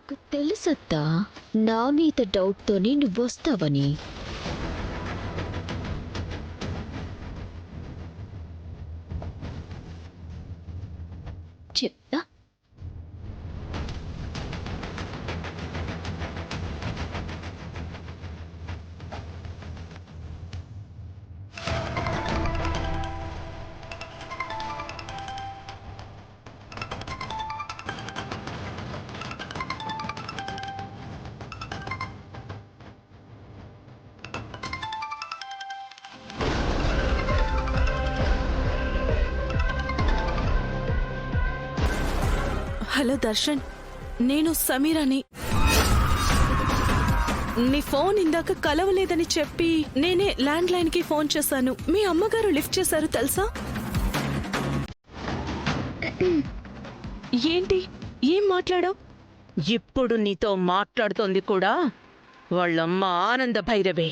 నాకు తెలుసత్తా, నా మీద డౌట్తోనే నువ్వొస్తావని. చెప్తా. హలో దర్శన్, నేను సమీరాని. నీ ఫోన్ ఇందాక కలవలేదని చెప్పి నేనే ల్యాండ్ లైన్ కి ఫోన్ చేశాను. మీ అమ్మగారు లిఫ్ట్ చేశారు తెలుసా? ఏంటి, ఏం మాట్లాడావు? ఇప్పుడు నీతో మాట్లాడుతోంది కూడా వాళ్ళమ్మ ఆనంద భైరవే.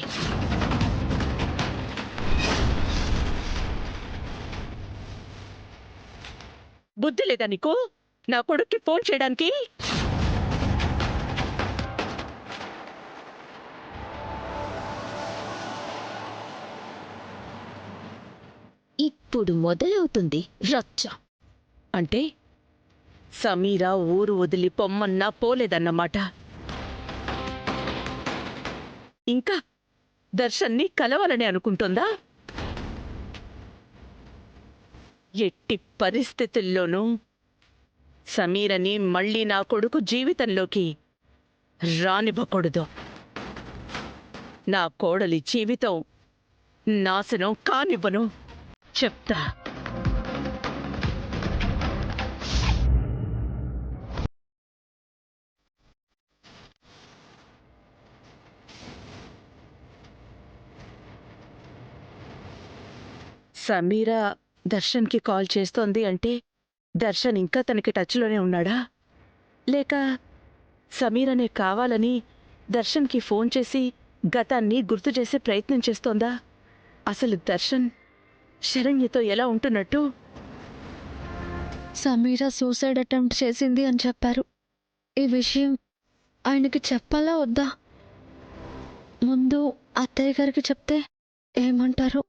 బుద్ధి లేదా నీకు నా కొడుక్కి ఫోన్ చేయడానికి? ఇప్పుడు మొదలవుతుంది రచ్చ. అంటే సమీరా ఊరు వదిలి పొమ్మన్నా పోలేదన్నమాట. ఇంకా దర్శన్ని కలవాలని అనుకుంటోందా? ఎట్టి పరిస్థితుల్లోనూ సమీరని మళ్ళీ నా కొడుకు జీవితంలోకి రానివ్వకూడదు. నా కోడలి జీవితం నాశనం కానివ్వను. చెప్తా. సమీరా దర్శన్కి కాల్ చేస్తోంది అంటే దర్శన్ ఇంకా తనకి టచ్లోనే ఉన్నాడా? లేక సమీరనే కావాలని దర్శన్కి ఫోన్ చేసి గతాన్ని గుర్తు చేసే ప్రయత్నం చేస్తోందా? అసలు దర్శన్ శరణ్యతో ఎలా ఉంటున్నట్టు? సమీరా సూసైడ్ అటెంప్ట్ చేసింది అని చెప్పారు. ఈ విషయం ఆయనకి చెప్పాలా వద్దా? ముందు అత్తయ్య గారికి చెప్తే ఏమంటారు?